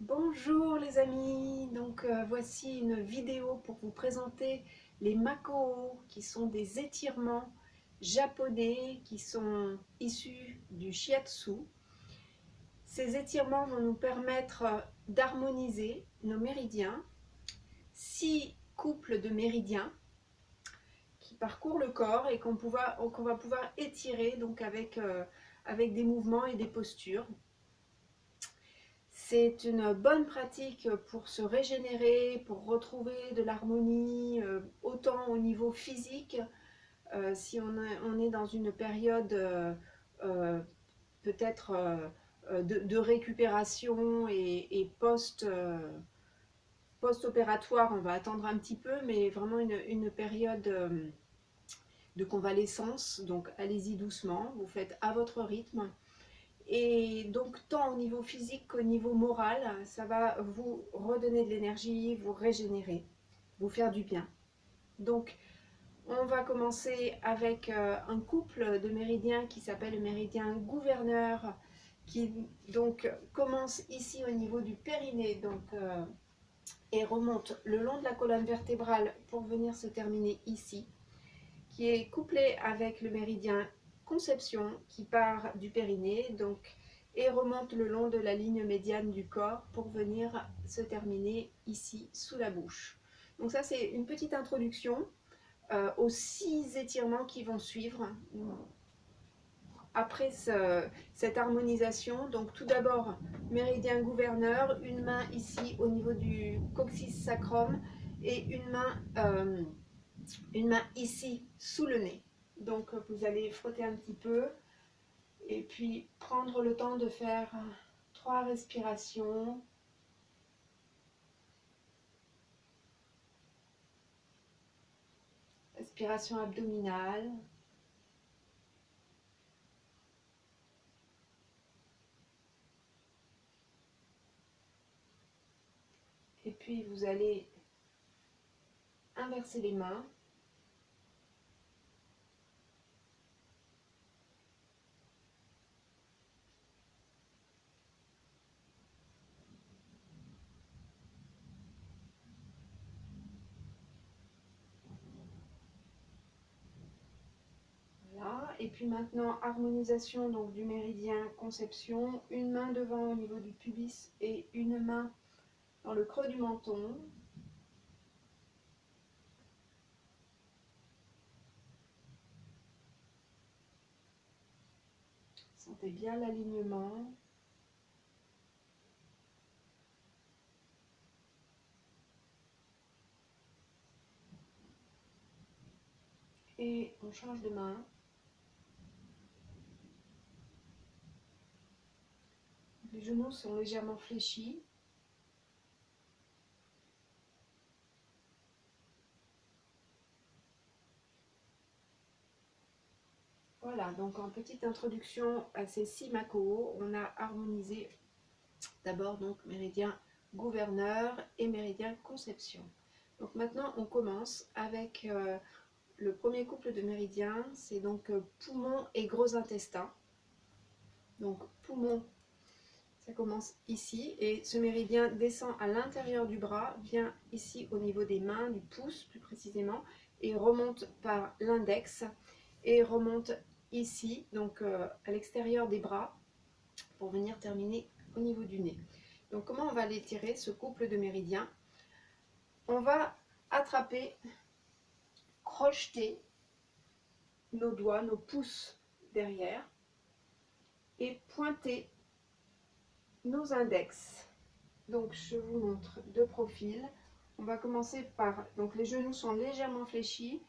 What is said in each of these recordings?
Bonjour les amis, voici une vidéo pour vous présenter les Makoho qui sont des étirements japonais qui sont issus du shiatsu. Ces étirements vont nous permettre d'harmoniser nos méridiens, 6 couples de méridiens qui parcourent le corps et qu'on va pouvoir étirer avec des mouvements et des postures. C'est une bonne pratique pour se régénérer, pour retrouver de l'harmonie, autant au niveau physique, si on est dans une période peut-être de récupération et post-opératoire, on va attendre un petit peu, mais vraiment une période de convalescence. Donc allez-y doucement, vous faites à votre rythme. Et donc, tant au niveau physique qu'au niveau moral, ça va vous redonner de l'énergie, vous régénérer, vous faire du bien. Donc, on va commencer avec un couple de méridiens qui s'appelle le méridien gouverneur, qui donc commence ici au niveau du périnée et remonte le long de la colonne vertébrale pour venir se terminer ici, qui est couplé avec le méridien conception qui part du périnée et remonte le long de la ligne médiane du corps pour venir se terminer ici sous la bouche. Donc ça c'est une petite introduction aux 6 étirements qui vont suivre après cette harmonisation. Donc tout d'abord méridien gouverneur, une main ici au niveau du coccyx sacrum et une main ici sous le nez. Donc vous allez frotter un petit peu et puis prendre le temps de faire 3 respirations. Respiration abdominale. Et puis vous allez inverser les mains. Voilà. Et puis maintenant, harmonisation donc, du méridien conception. Une main devant au niveau du pubis et une main dans le creux du menton. Sentez bien l'alignement. Et on change de main. Les genoux sont légèrement fléchis. Voilà, donc en petite introduction à ces 6 Makoho, on a harmonisé d'abord donc méridien gouverneur et méridien conception. Donc maintenant on commence avec le premier couple de méridiens, c'est donc poumon et gros intestin. Donc poumon, ça commence ici et ce méridien descend à l'intérieur du bras, vient ici au niveau des mains, du pouce plus précisément, et remonte par l'index et remonte ici, donc à l'extérieur des bras, pour venir terminer au niveau du nez. Donc comment on va l'étirer, ce couple de méridiens? On va attraper, crocheter nos doigts, nos pouces derrière et pointer nos index. Donc je vous montre de profil. On va commencer par, donc les genoux sont légèrement fléchis,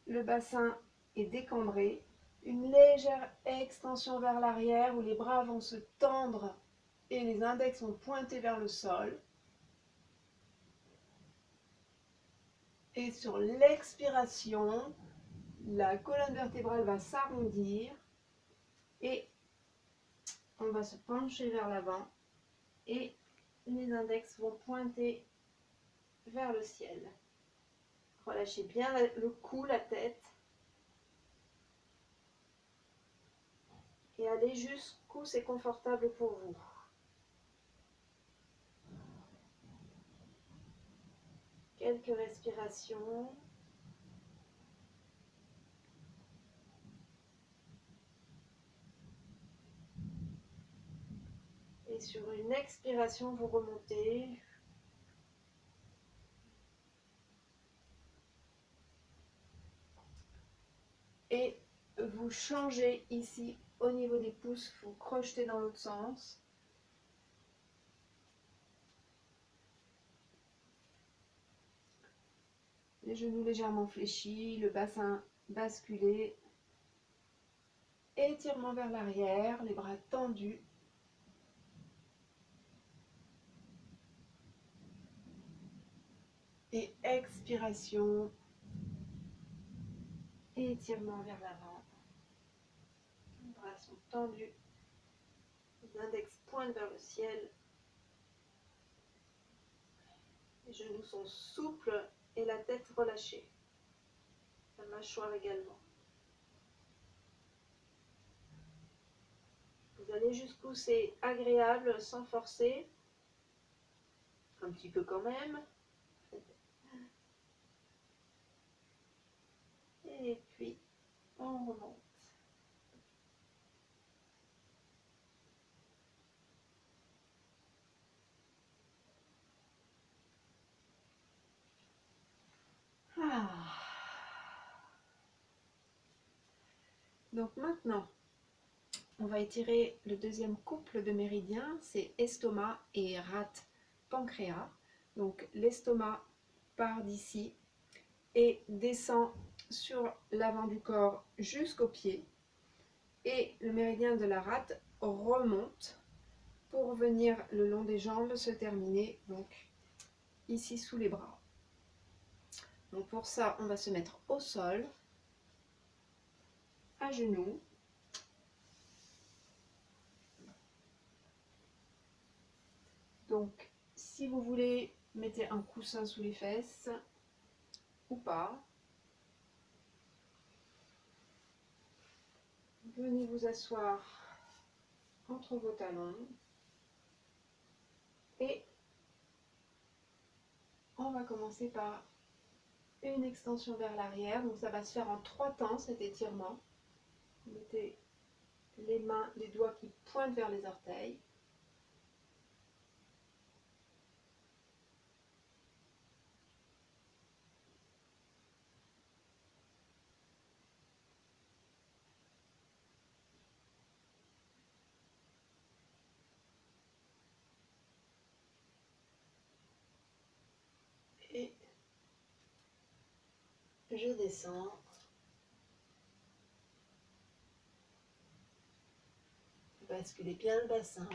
le bassin est décambré, une légère extension vers l'arrière où les bras vont se tendre et les index vont pointer vers le sol. Et sur l'expiration, la colonne vertébrale va s'arrondir et on va se pencher vers l'avant et les index vont pointer vers le ciel. Relâchez bien le cou, la tête et allez jusqu'où c'est confortable pour vous. quelques respirations. Et sur une expiration, vous remontez. Et vous changez ici au niveau des pouces, vous crochetez dans l'autre sens. Les genoux légèrement fléchis, le bassin basculé. Étirement vers l'arrière, les bras tendus. Et expiration. Étirement vers l'avant. Les bras sont tendus. Les index pointent vers le ciel. Les genoux sont souples et la tête relâchée. La mâchoire également. Vous allez jusqu'où c'est agréable sans forcer. Un petit peu quand même. Et puis, on remonte. Ah. Donc maintenant, on va étirer le deuxième couple de méridiens, c'est estomac et rate pancréas. Donc l'estomac part d'ici et descend sur l'avant du corps jusqu'aux pieds. Et le méridien de la rate remonte pour venir le long des jambes se terminer donc ici sous les bras. Donc pour ça, on va se mettre au sol, à genoux. Donc si vous voulez, mettez un coussin sous les fesses ou pas. Venez vous asseoir entre vos talons et on va commencer par une extension vers l'arrière. Donc ça va se faire en 3 temps cet étirement. Mettez les mains, les doigts qui pointent vers les orteils. Et je descends. Basculez bien le bassin.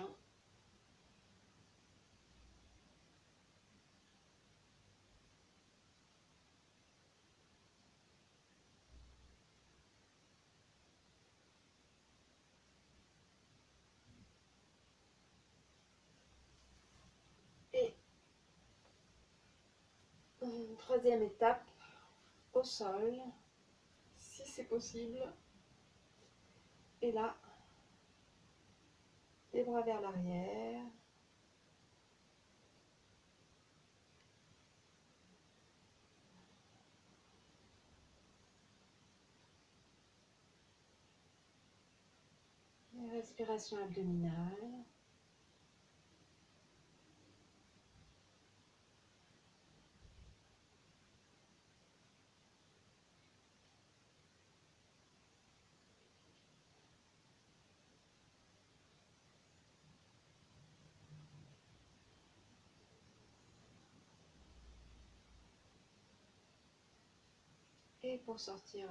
Et une troisième étape, au sol, si c'est possible. Et là, les bras vers l'arrière. Respiration abdominale. Et pour sortir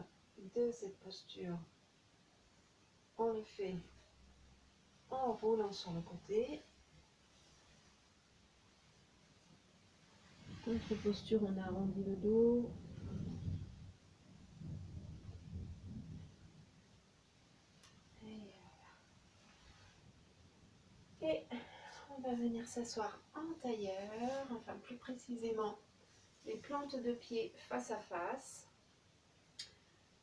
de cette posture, on le fait en roulant sur le côté. Autre posture, on arrondit le dos. Et on va venir s'asseoir en tailleur, enfin plus précisément les plantes de pied face à face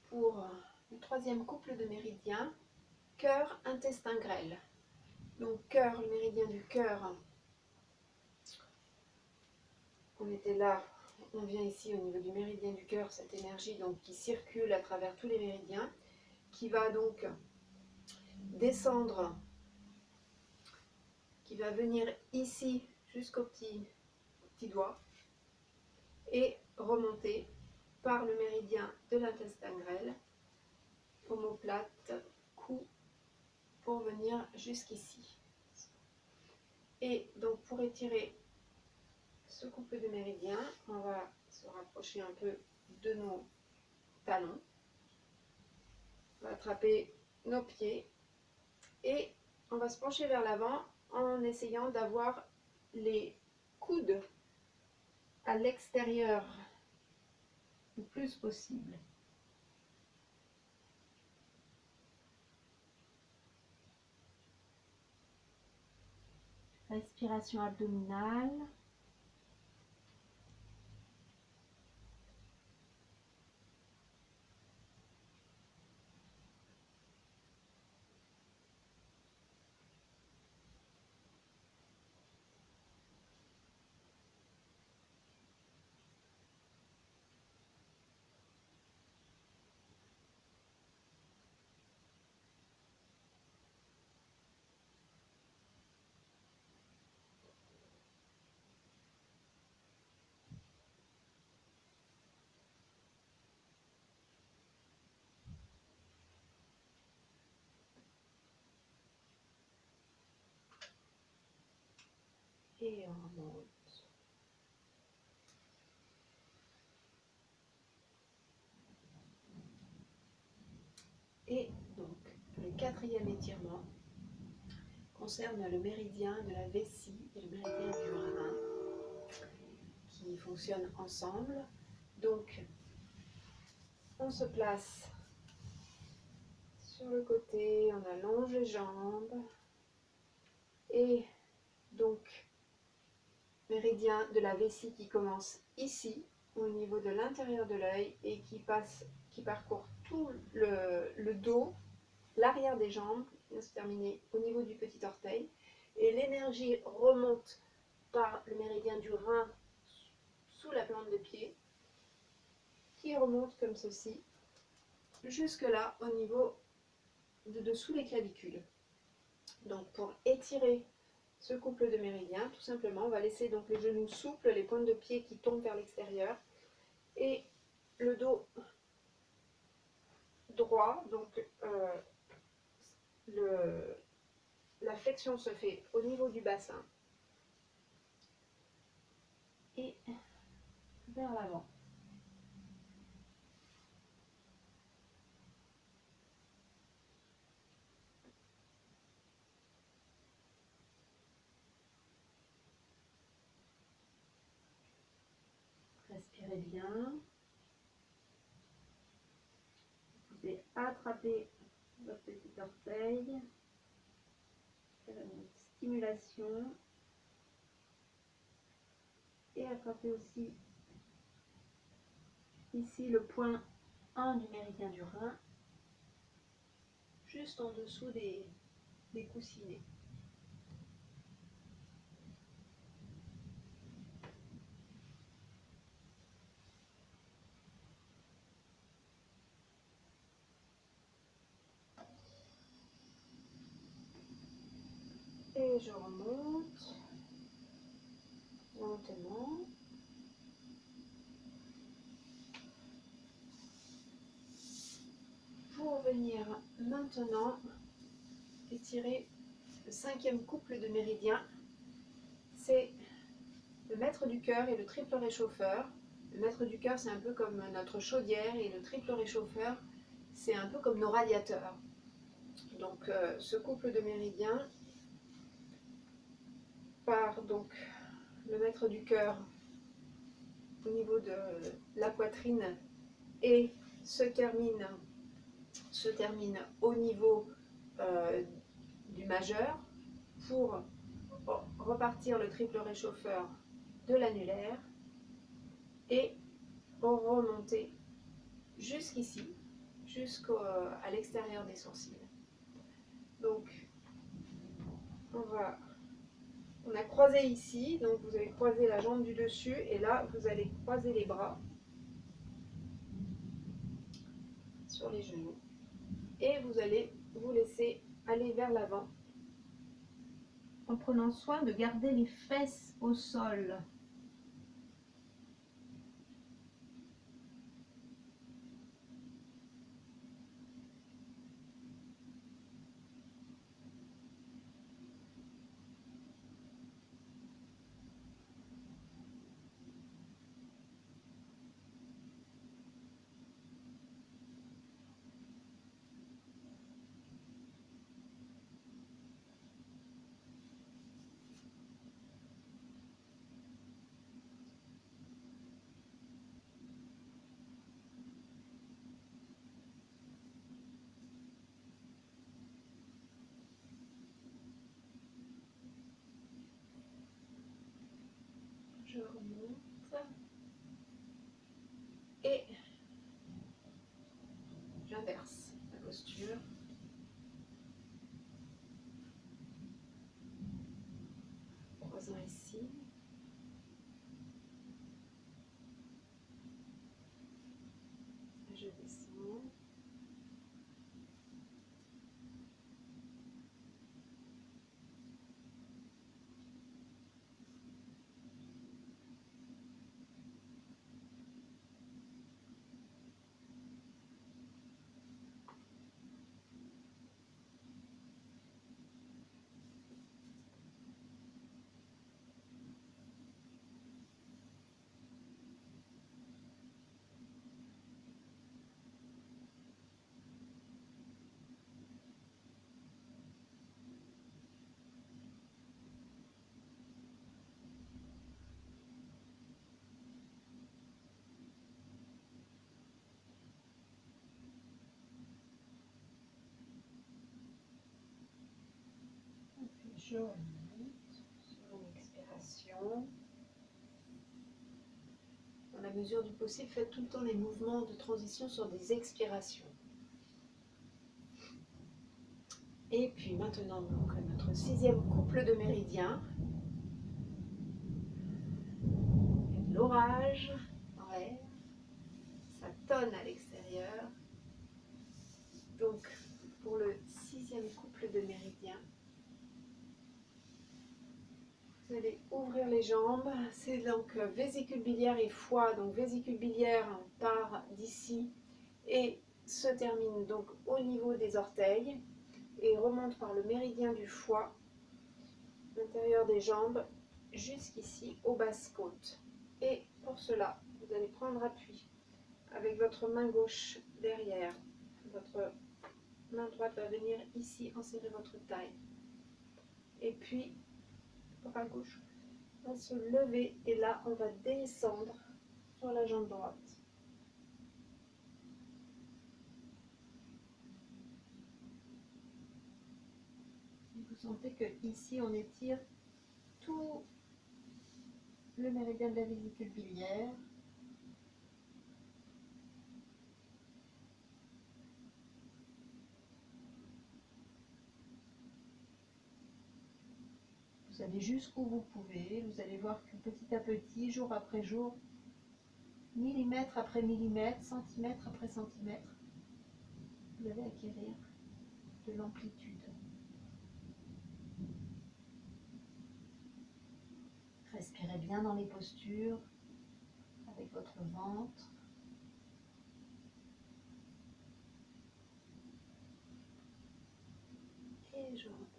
pour le troisième couple de méridiens, cœur, intestin grêle. Donc cœur, le méridien du cœur, on était là on vient ici au niveau du méridien du cœur, cette énergie donc qui circule à travers tous les méridiens, qui va donc descendre, qui va venir ici jusqu'au petit doigt et remonter par le méridien de l'intestin grêle, omoplate, cou, pour venir jusqu'ici. Et donc pour étirer ce couple de méridiens, on va se rapprocher un peu de nos talons, on va attraper nos pieds et on va se pencher vers l'avant en essayant d'avoir les coudes à l'extérieur le plus possible. Respiration abdominale. Et on remonte. Et donc, le quatrième étirement concerne le méridien de la vessie et le méridien du rein qui fonctionnent ensemble. Donc, on se place sur le côté, on allonge les jambes et donc méridien de la vessie qui commence ici au niveau de l'intérieur de l'œil et qui parcourt tout le dos, l'arrière des jambes, qui vient se terminer au niveau du petit orteil, et l'énergie remonte par le méridien du rein sous la plante de pied, qui remonte comme ceci jusque là au niveau de dessous les clavicules. Donc pour étirer ce couple de méridiens, tout simplement, on va laisser donc les genoux souples, les pointes de pied qui tombent vers l'extérieur et le dos droit. Donc la flexion se fait au niveau du bassin et vers l'avant. Respirez bien. Vous pouvez attraper votre petit orteil, faire une stimulation et attraper aussi ici le point 1 du méridien du rein, juste en dessous des coussinets. Et je remonte lentement. Pour venir maintenant étirer le cinquième couple de méridiens, c'est le maître du cœur et le triple réchauffeur. Le maître du cœur, c'est un peu comme notre chaudière et le triple réchauffeur, c'est un peu comme nos radiateurs. Donc ce couple de méridiens part donc le maître du cœur au niveau de la poitrine et se termine au niveau du majeur pour repartir le triple réchauffeur de l'annulaire et remonter jusqu'ici, jusqu'à l'extérieur des sourcils. Donc, on va On a croisé ici, donc vous avez croisé la jambe du dessus et là vous allez croiser les bras sur les genoux et vous allez vous laisser aller vers l'avant en prenant soin de garder les fesses au sol. Je remonte et j'inverse la posture. Croisant ici. Je descends. Je remonte sur une expiration. Dans la mesure du possible, faites tout le temps les mouvements de transition sur des expirations. Et puis maintenant, donc, notre 6e couple de méridiens. Il y a de l'orage dans l'air, ça tonne à l'extérieur. Donc, pour le 6e couple de méridiens, vous allez ouvrir les jambes. C'est donc vésicule biliaire et foie. Donc, vésicule biliaire part d'ici et se termine donc au niveau des orteils et remonte par le méridien du foie, l'intérieur des jambes, jusqu'ici aux basses côtes. Et pour cela, vous allez prendre appui avec votre main gauche derrière. Votre main droite va venir ici enserrer votre taille. Et puis, bras gauche va se lever et là, on va descendre sur la jambe droite. Vous sentez que ici, on étire tout le méridien de la vésicule biliaire. Vous allez jusqu'où vous pouvez. Vous allez voir que petit à petit, jour après jour, millimètre après millimètre, centimètre après centimètre, vous allez acquérir de l'amplitude. Respirez bien dans les postures, avec votre ventre. Et je remonte.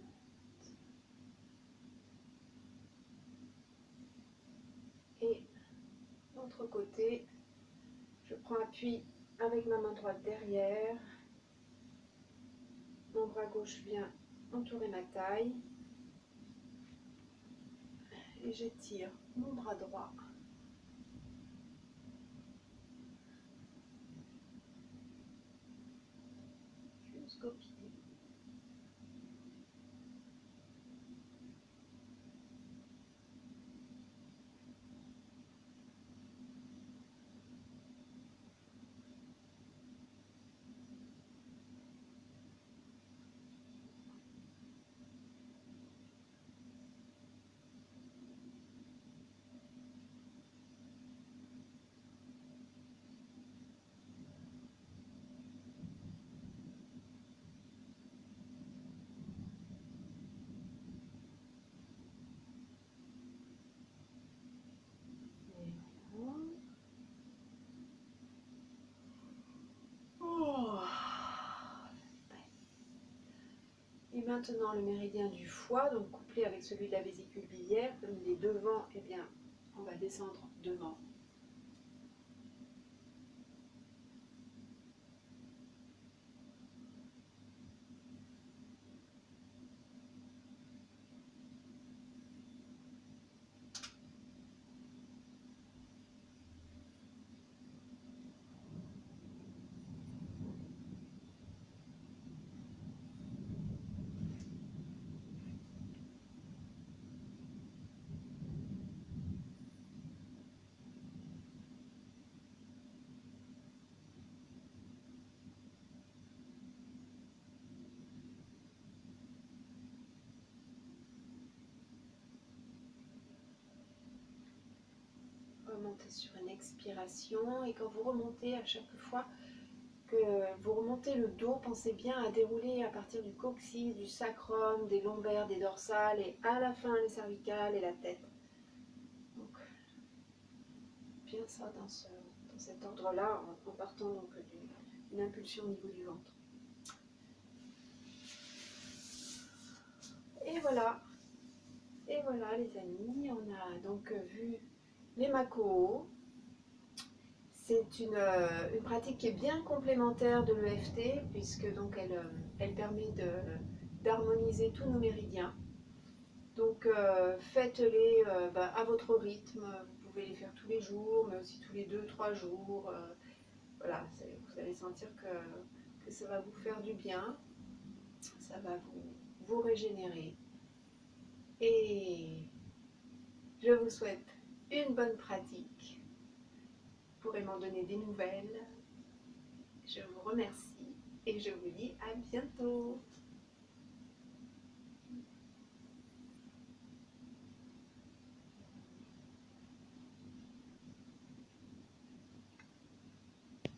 Et l'autre côté, je prends appui avec ma main droite derrière. Mon bras gauche vient entourer ma taille. Et j'étire mon bras droit. Jusqu'au pied. maintenant le méridien du foie, donc couplé avec celui de la vésicule biliaire. Comme il est devant, eh bien, on va descendre devant. Remontez sur une expiration, et quand vous remontez, à chaque fois que vous remontez le dos, pensez bien à dérouler à partir du coccyx, du sacrum, des lombaires, des dorsales, et à la fin les cervicales et la tête. Donc, bien ça dans cet ordre-là, en partant donc d'une impulsion au niveau du ventre. Et voilà, les amis, on a donc vu les Makoho. C'est une pratique qui est bien complémentaire de l'EFT, puisque donc elle permet d'harmoniser tous nos méridiens. Donc faites-les à votre rythme. Vous pouvez les faire tous les jours, mais aussi tous les 2-3 jours. Voilà, vous allez sentir que ça va vous faire du bien, ça va vous régénérer. Et je vous souhaite une bonne pratique. Vous pourrez m'en donner des nouvelles. Je vous remercie et je vous dis à bientôt.